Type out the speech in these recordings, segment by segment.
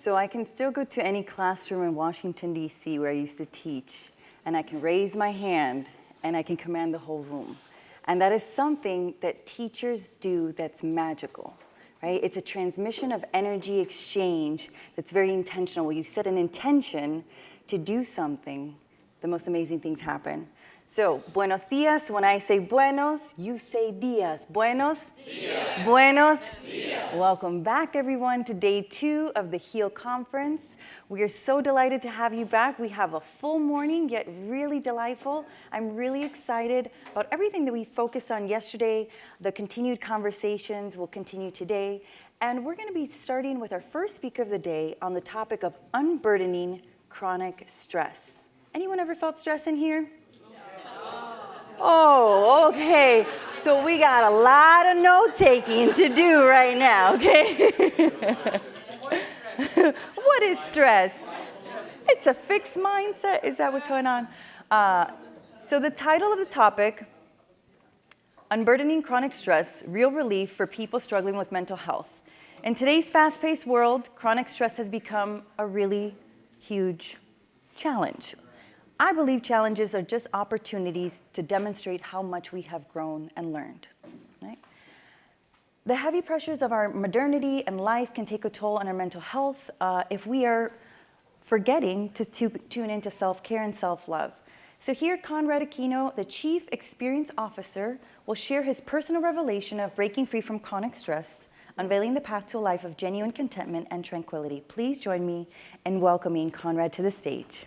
So I can still go to any classroom in Washington, D.C. where I used to teach, and I can raise my hand, and I can command the whole room. And that is something that teachers do that's magical, right? It's a transmission of energy exchange that's very intentional. When you set an intention to do something, the most amazing things happen. So, buenos dias, when I say buenos, you say dias. Buenos? Dias. Buenos? Dias. Welcome back, everyone, to day 2 of the HEAL Conference. We are so delighted to have you back. We have a full morning, yet really delightful. I'm really excited about everything that we focused on yesterday. The continued conversations will continue today. And we're going to be starting with our first speaker of the day on the topic of unburdening chronic stress. Anyone ever felt stress in here? Oh, okay. So we got a lot of note-taking to do right now, okay? What is stress? It's a fixed mindset. Is that what's going on? So the title of the topic, Unburdening Chronic Stress, Real Relief for People Struggling with Mental Health. In today's fast-paced world, chronic stress has become a really huge challenge. I believe challenges are just opportunities to demonstrate how much we have grown and learned. Right? The heavy pressures of our modernity and life can take a toll on our mental health if we are forgetting to tune into self-care and self-love. So here, Conrad Aquino, the Chief Experience Officer, will share his personal revelation of breaking free from chronic stress, unveiling the path to a life of genuine contentment and tranquility. Please join me in welcoming Conrad to the stage.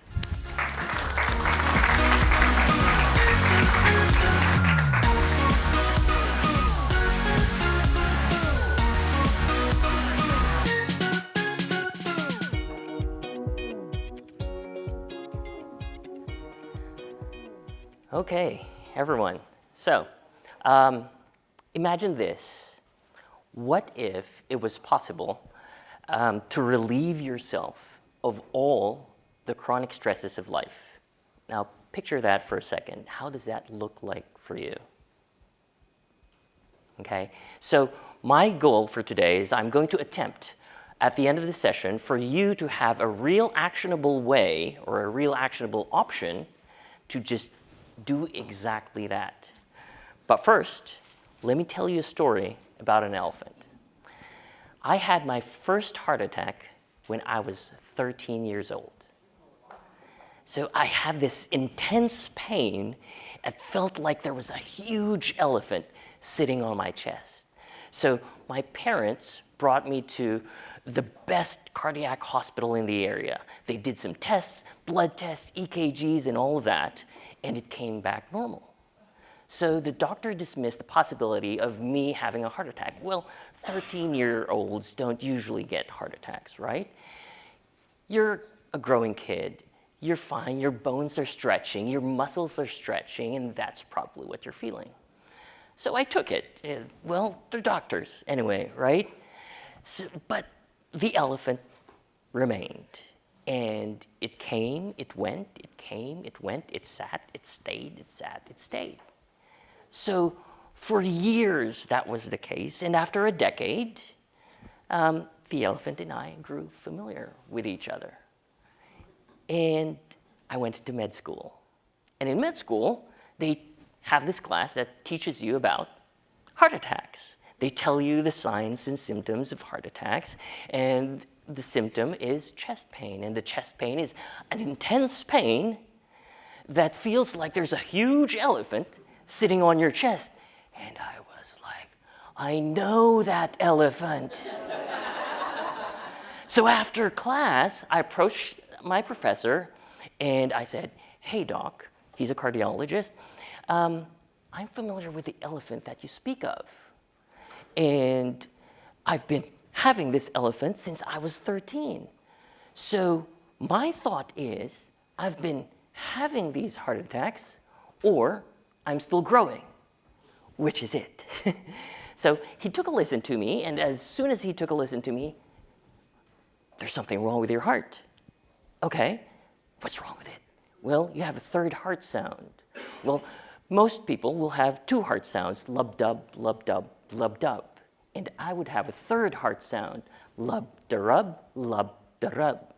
Okay, everyone. So, imagine this. What if it was possible to relieve yourself of all the chronic stresses of life? Now, picture that for a second. How does that look like for you? Okay, so my goal for today is I'm going to attempt at the end of the session for you to have a real actionable way or a real actionable option to just do exactly that. But first, let me tell you a story about an elephant. I had my first heart attack when I was 13 years old. So I had this intense pain. It felt like there was a huge elephant sitting on my chest. So my parents brought me to the best cardiac hospital in the area. They did some tests, blood tests, EKGs, and all of that, and it came back normal. So the doctor dismissed the possibility of me having a heart attack. Well, 13-year-olds don't usually get heart attacks, right? You're a growing kid. You're fine. Your bones are stretching. Your muscles are stretching, and that's probably what you're feeling. So I took it. Well, they're doctors anyway, right? So, but the elephant remained. And it came, it went, it came, it went, it sat, it stayed, it sat, it stayed. So for years that was the case. And after a decade, the elephant and I grew familiar with each other. And I went to med school. And in med school, they have this class that teaches you about heart attacks. They tell you the signs and symptoms of heart attacks, and the symptom is chest pain, and the chest pain is an intense pain that feels like there's a huge elephant sitting on your chest. And I was like, I know that elephant. So after class, I approached my professor, and I said, hey, doc, he's a cardiologist, I'm familiar with the elephant that you speak of. And I've been having this elephant since I was 13. So my thought is, I've been having these heart attacks, or I'm still growing. Which is it? So he took a listen to me, and as soon as he took a listen to me, there's something wrong with your heart. Okay, what's wrong with it? Well, you have a third heart sound. Well, most people will have 2 heart sounds, lub-dub, lub-dub, lub-dub. And I would have a third heart sound, lub-da-rub, lub the rub.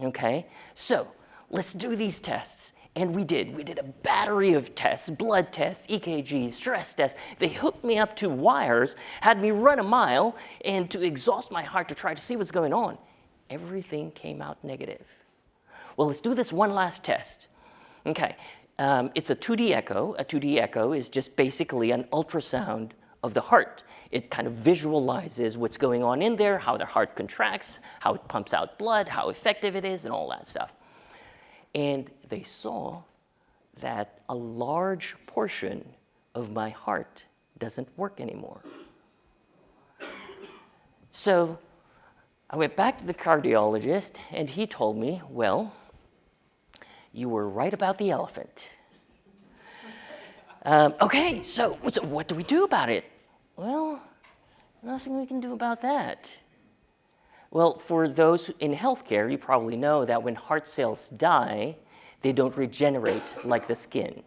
Okay? So let's do these tests. And we did. We did a battery of tests, blood tests, EKGs, stress tests. They hooked me up to wires, had me run a mile, and to exhaust my heart to try to see what's going on. Everything came out negative. Well, let's do this one last test. Okay, it's a 2D echo. A 2D echo is just basically an ultrasound of the heart. It kind of visualizes what's going on in there, how the heart contracts, how it pumps out blood, how effective it is, and all that stuff. And they saw that a large portion of my heart doesn't work anymore. So I went back to the cardiologist, and he told me, well, you were right about the elephant. Okay, so what do we do about it? Well, nothing we can do about that. Well, for those in healthcare, you probably know that when heart cells die, they don't regenerate like the skin.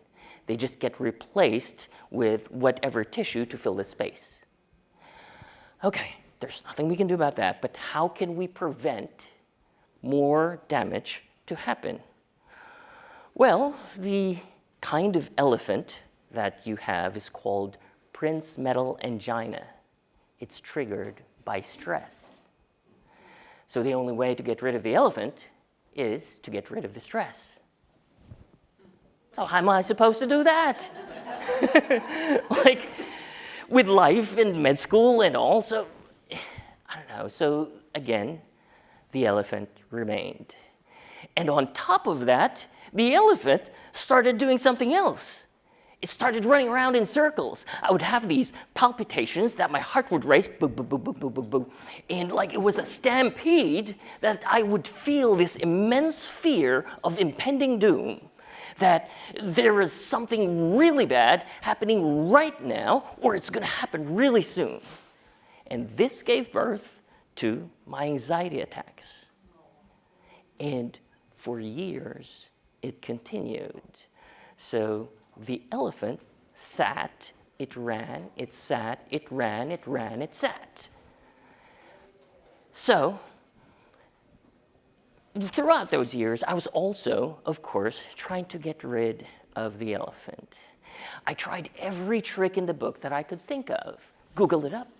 They just get replaced with whatever tissue to fill the space. Okay, there's nothing we can do about that, but how can we prevent more damage to happen? Well, the kind of elephant that you have is called Prince metal angina. It's triggered by stress. So the only way to get rid of the elephant is to get rid of the stress. So how am I supposed to do that? Like, with life and med school and all, so, I don't know. So again, the elephant remained. And on top of that, the elephant started doing something else. It started running around in circles. I would have these palpitations that my heart would race, boo, boo, boo, boo, boo, boo, boo. And like it was a stampede, that I would feel this immense fear of impending doom, that there is something really bad happening right now, or it's going to happen really soon. And this gave birth to my anxiety attacks. And for years, it continued. So the elephant sat, it ran, it sat, it ran, it ran, it sat. So, throughout those years, I was also, of course, trying to get rid of the elephant. I tried every trick in the book that I could think of. Google it up,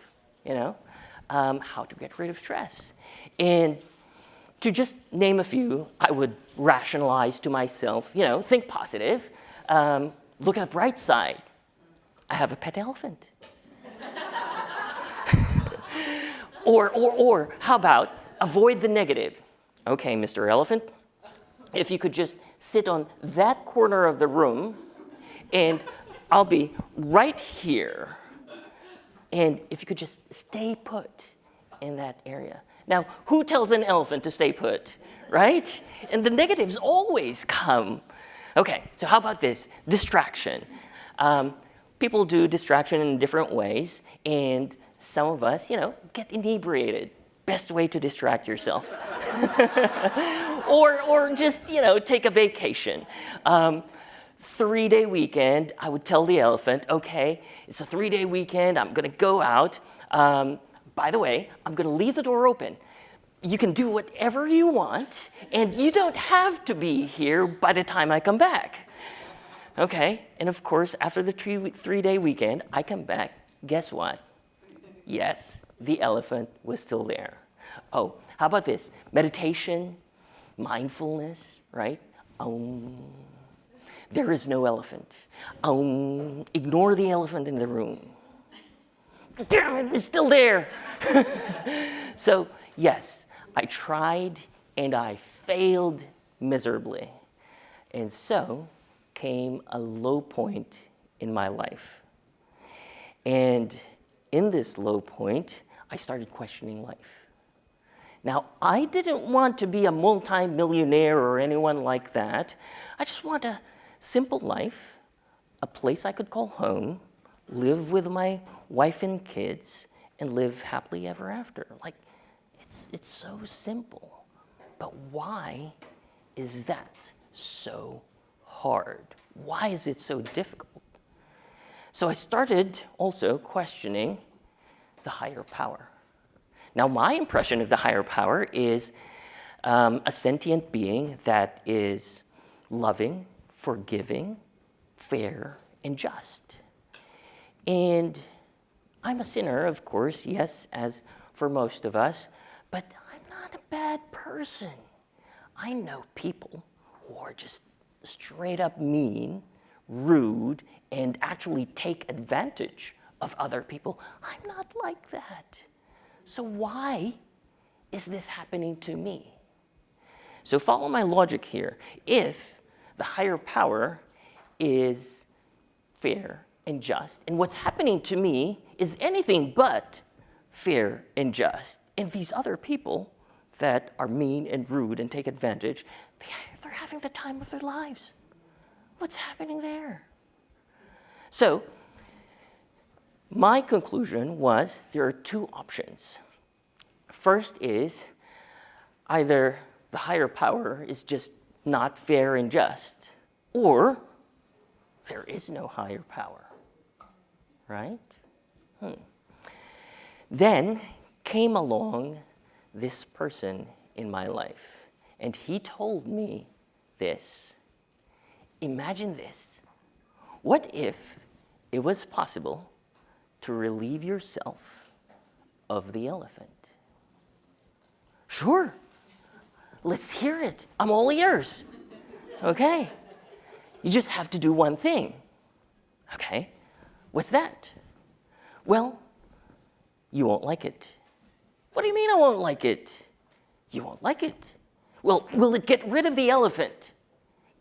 how to get rid of stress. And to just name a few, I would rationalize to myself, think positive. Look at the bright side. I have a pet elephant. or how about avoid the negative? Okay, Mr. Elephant, if you could just sit on that corner of the room, and I'll be right here. And if you could just stay put in that area. Now, who tells an elephant to stay put, right? And the negatives always come. Okay, so how about this? Distraction. People do distraction in different ways, and some of us, get inebriated. Best way to distract yourself. or just, take a vacation. 3-day weekend, I would tell the elephant, okay, it's a 3-day weekend, I'm gonna go out. By the way, I'm gonna leave the door open. You can do whatever you want, and you don't have to be here by the time I come back. Okay, and of course, after the 3-day weekend, I come back. Guess what? Yes, the elephant was still there. Oh, how about this? Meditation, mindfulness, right? There is no elephant. Ignore the elephant in the room. Damn it, it's still there. So, yes, I tried and I failed miserably. And so came a low point in my life. And in this low point, I started questioning life. Now, I didn't want to be a multi-millionaire or anyone like that. I just want a simple life, a place I could call home, live with my wife and kids, and live happily ever after. Like, it's so simple. But why is that so hard? Why is it so difficult? So I started also questioning the higher power. Now, my impression of the higher power is a sentient being that is loving, forgiving, fair, and just. And I'm a sinner, of course, yes, as for most of us, but I'm not a bad person. I know people who are just straight up mean, rude, and actually take advantage of other people. I'm not like that. So why is this happening to me? So follow my logic here. If the higher power is fair and just, and what's happening to me is anything but fair and just, and these other people that are mean and rude and take advantage, they're having the time of their lives. What's happening there? So my conclusion was there are two options. First is either the higher power is just not fair and just, or there is no higher power, right? Then came along this person in my life, and he told me this. Imagine this. What if it was possible to relieve yourself of the elephant? Sure. Let's hear it. I'm all ears. Okay. You just have to do one thing. Okay. What's that? Well, you won't like it. What do you mean I won't like it? You won't like it. Well, will it get rid of the elephant?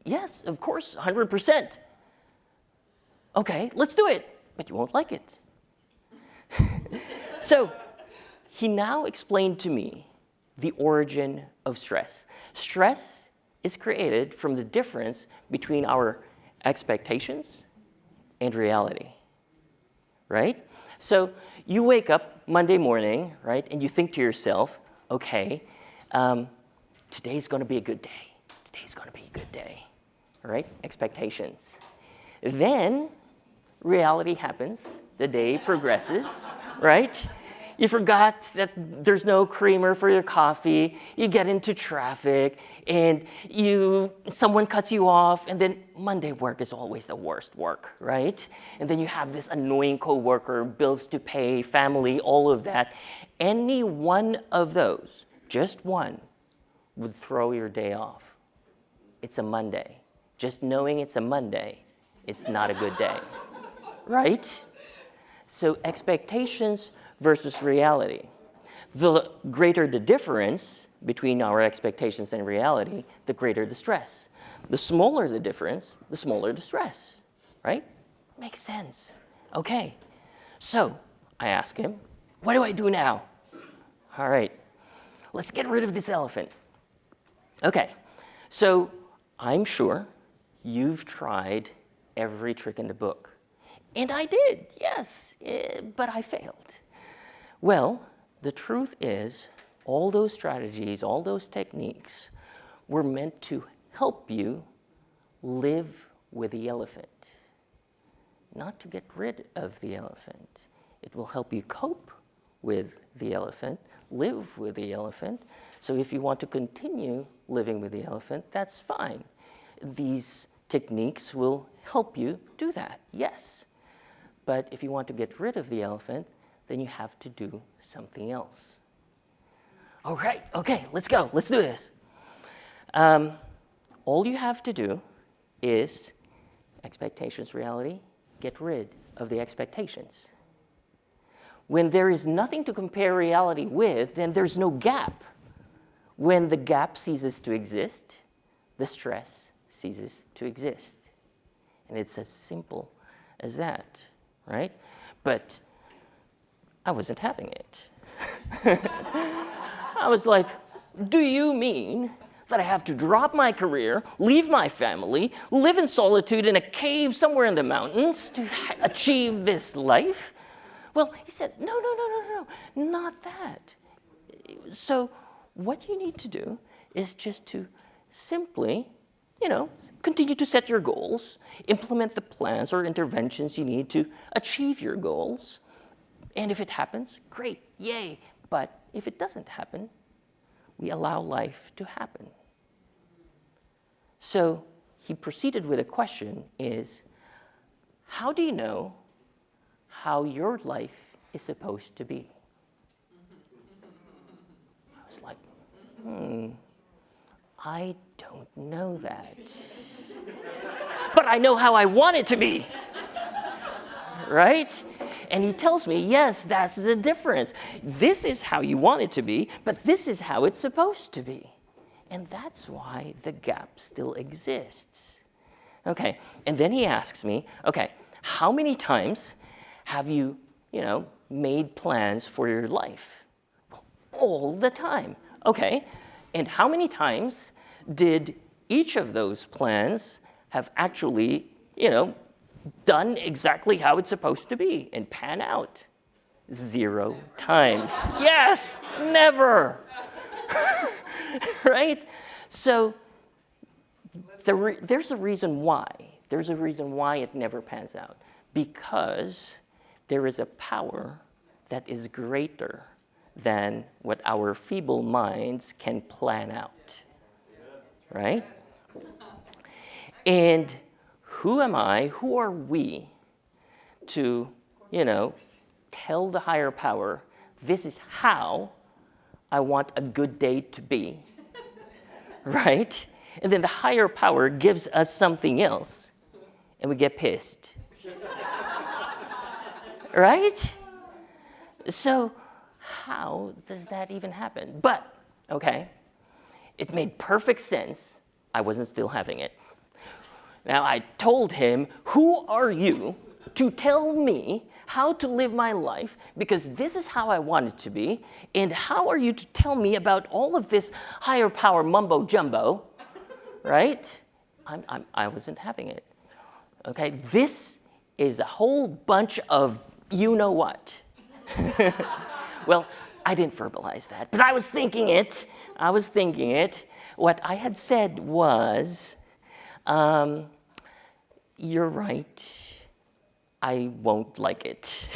Yes, of course, 100%. Okay, let's do it, but you won't like it. So he now explained to me the origin of stress. Stress is created from the difference between our expectations and reality, right? So you wake up Monday morning, right, and you think to yourself, okay, today's going to be a good day. Today's going to be a good day, right? Expectations. Then reality happens. The day progresses, right? You forgot that there's no creamer for your coffee. You get into traffic, and someone cuts you off, and then Monday work is always the worst work, right? And then you have this annoying coworker, bills to pay, family, all of that. Any one of those, just one, would throw your day off. It's a Monday. Just knowing it's a Monday, it's not a good day, right? So expectations versus reality. The greater the difference between our expectations and reality, the greater the stress. The smaller the difference, the smaller the stress, right? Makes sense. Okay, so I ask him, what do I do now? All right, let's get rid of this elephant. Okay, so I'm sure you've tried every trick in the book. And I did, yes, but I failed. Well, the truth is, all those strategies, all those techniques were meant to help you live with the elephant, not to get rid of the elephant. It will help you cope with the elephant, live with the elephant. So if you want to continue living with the elephant, that's fine. These techniques will help you do that, yes. But if you want to get rid of the elephant, then you have to do something else. All right, okay, let's go. Let's do this. All you have to do is expectations, reality, get rid of the expectations. When there is nothing to compare reality with, then there's no gap. When the gap ceases to exist, the stress ceases to exist. And it's as simple as that, right? But I wasn't having it. I was like, do you mean that I have to drop my career, leave my family, live in solitude in a cave somewhere in the mountains to achieve this life? Well, he said, no, not that. So what you need to do is just to simply, continue to set your goals, implement the plans or interventions you need to achieve your goals. And if it happens, great, yay. But if it doesn't happen, we allow life to happen. So he proceeded with a question is, how do you know how your life is supposed to be? I was like, I don't know that. But I know how I want it to be. Right? And he tells me, yes, that's the difference. This is how you want it to be, but this is how it's supposed to be. And that's why the gap still exists. Okay, and then he asks me, okay, how many times have you, made plans for your life? Well, all the time. Okay, and how many times did each of those plans have actually, done exactly how it's supposed to be and pan out? 0 times. Yes, never. Right? So there's a reason why. There's a reason why it never pans out. Because there is a power that is greater than what our feeble minds can plan out. Right? And who am I, who are we to, tell the higher power, this is how I want a good day to be, right? And then the higher power gives us something else, and we get pissed, right? So how does that even happen? But, okay, it made perfect sense. I wasn't still having it. Now, I told him, who are you to tell me how to live my life, because this is how I want it to be, and how are you to tell me about all of this higher power mumbo jumbo, right? I wasn't having it. Okay, this is a whole bunch of you-know-what. Well, I didn't verbalize that, but I was thinking it. What I had said was, you're right. I won't like it.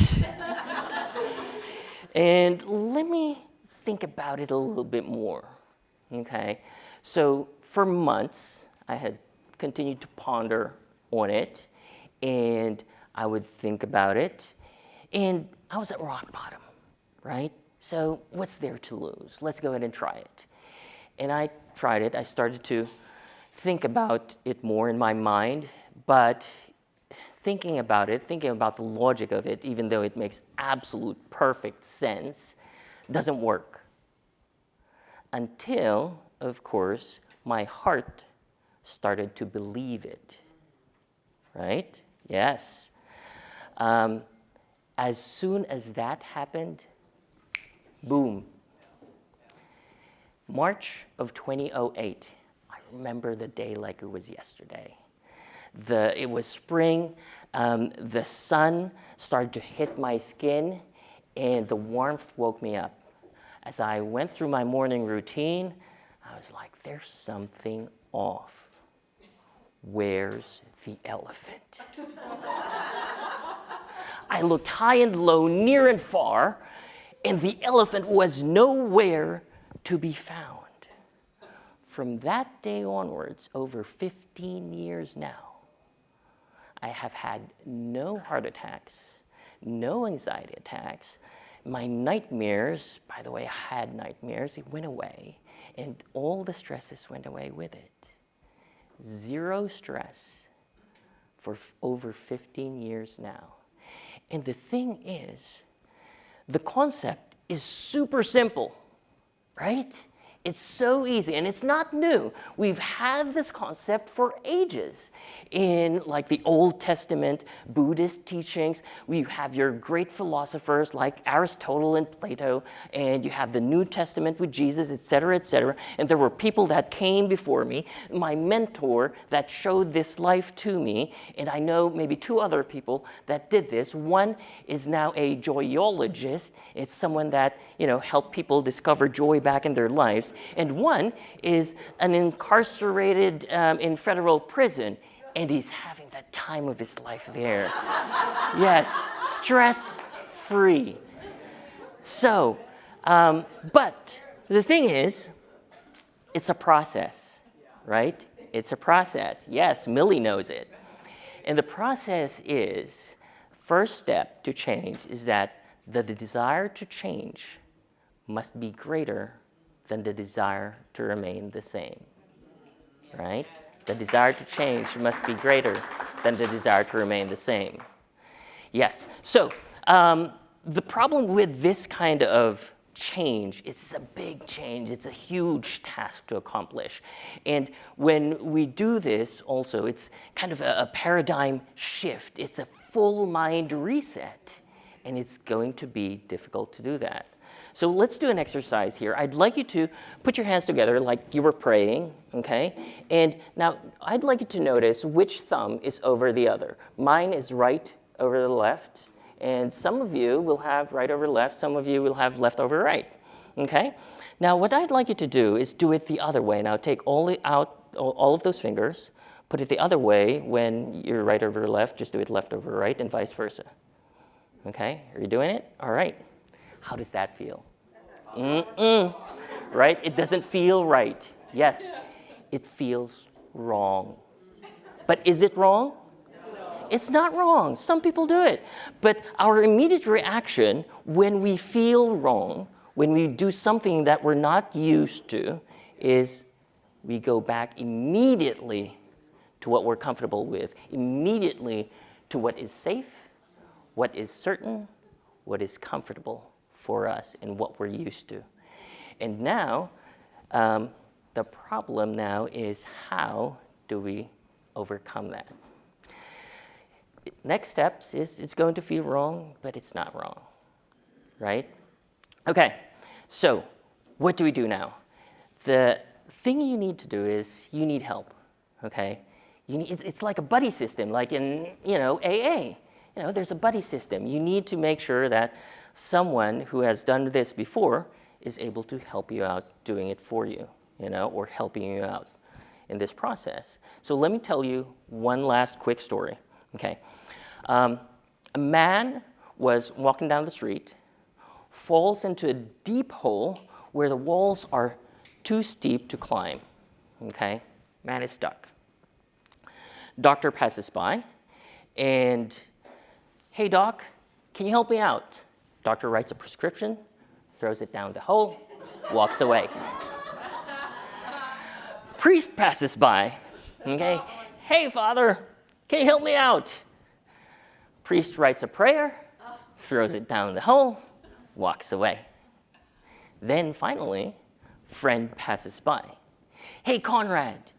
And let me think about it a little bit more, okay? So for months, I had continued to ponder on it, and I would think about it, and I was at rock bottom, right? So what's there to lose? Let's go ahead and try it. And I tried it. I started to think about it more in my mind, but thinking about the logic of it, even though it makes absolute perfect sense, doesn't work. Until, of course, my heart started to believe it. Right? Yes. As soon as that happened, boom. March of 2008. I remember the day like it was yesterday. It was spring. The sun started to hit my skin, and the warmth woke me up. As I went through my morning routine, I was like, there's something off. Where's the elephant? I looked high and low, near and far, and the elephant was nowhere to be found. From that day onwards, over 15 years now, I have had no heart attacks, no anxiety attacks. My nightmares, by the way, I had nightmares, it went away, and all the stresses went away with it. 0 stress for over 15 years now. And the thing is, the concept is super simple, right? It's so easy, and it's not new. We've had this concept for ages. In like the Old Testament Buddhist teachings, you have your great philosophers like Aristotle and Plato, and you have the New Testament with Jesus, et cetera, and there were people that came before me, my mentor that showed this life to me, and I know maybe 2 other people that did this. One is now a joyologist. It's someone that, helped people discover joy back in their lives. And one is an incarcerated in federal prison, and he's having the time of his life there. Yes, stress-free. So, but the thing is, it's a process, right? It's a process. Yes, Millie knows it. And the process is, first step to change is that the desire to change must be greater than the desire to remain the same, right? The desire to change must be greater than the desire to remain the same. Yes, so the problem with this kind of change, it's a big change, it's a huge task to accomplish. And when we do this also, it's kind of a paradigm shift. It's a full mind reset, and it's going to be difficult to do that. So let's do an exercise here. I'd like you to put your hands together like you were praying, okay? And now I'd like you to notice which thumb is over the other. Mine is right over the left, and some of you will have right over left, some of you will have left over right, okay? Now what I'd like you to do is do it the other way. Now take all of those fingers, put it the other way when you're right over left, just do it left over right and vice versa. Okay, are you doing it? All right. How does that feel? Right? It doesn't feel right. Yes, it feels wrong. But is it wrong? It's not wrong. Some people do it. But our immediate reaction when we feel wrong, when we do something that we're not used to, is we go back immediately to what we're comfortable with, immediately to what is safe, what is certain, what is comfortable for us and what we're used to. And now, the problem now is how do we overcome that? Next steps is it's going to feel wrong, but it's not wrong, right? Okay, so what do we do now? The thing you need to do is you need help, okay? It's like a buddy system, like in, AA. There's a buddy system. You need to make sure that someone who has done this before is able to help you out doing it for you, or helping you out in this process. So let me tell you one last quick story, okay? A man was walking down the street, falls into a deep hole where the walls are too steep to climb, okay? Man is stuck. Doctor passes by, and, "Hey, doc, can you help me out?" Doctor writes a prescription, throws it down the hole, walks away. Priest passes by, okay? "Hey, father, can you help me out?" Priest writes a prayer, throws it down the hole, walks away. Then finally, friend passes by. "Hey, Conrad,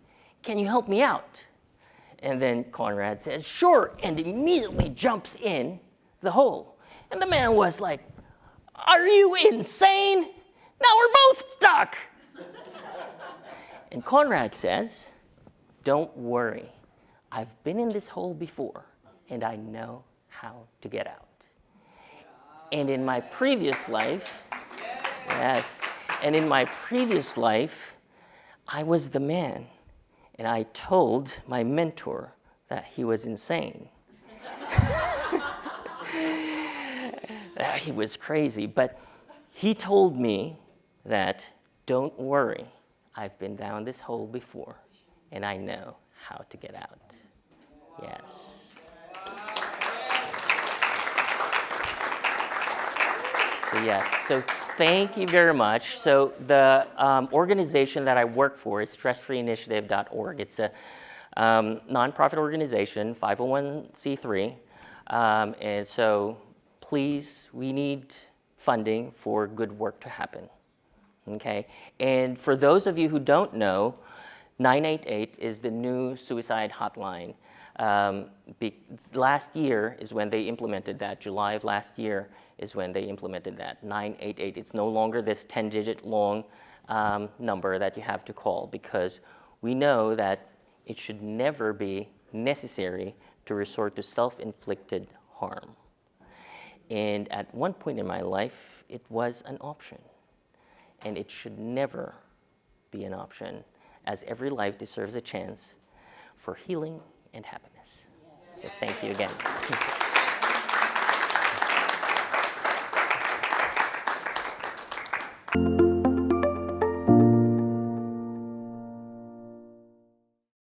can you help me out?" And then Conrad says, "Sure," and immediately jumps in the hole. And the man was like, "Are you insane? Now we're both stuck." And Conrad says, "Don't worry. I've been in this hole before, and I know how to get out." And in my previous life, yes, and in my previous life, I was the man, and I told my mentor that he was insane. That he was crazy, but he told me that, "Don't worry, I've been down this hole before, and I know how to get out." Yes. So thank you very much. So the organization that I work for is stressfreeinitiative.org. It's a nonprofit organization, 501c3, and so please, we need funding for good work to happen, okay? And for those of you who don't know, 988 is the new suicide hotline. Last year is when they implemented that. July of last year is when they implemented that, 988. It's no longer this 10-digit long number that you have to call, because we know that it should never be necessary to resort to self-inflicted harm. And at one point in my life, it was an option. And it should never be an option, as every life deserves a chance for healing and happiness. So thank you again.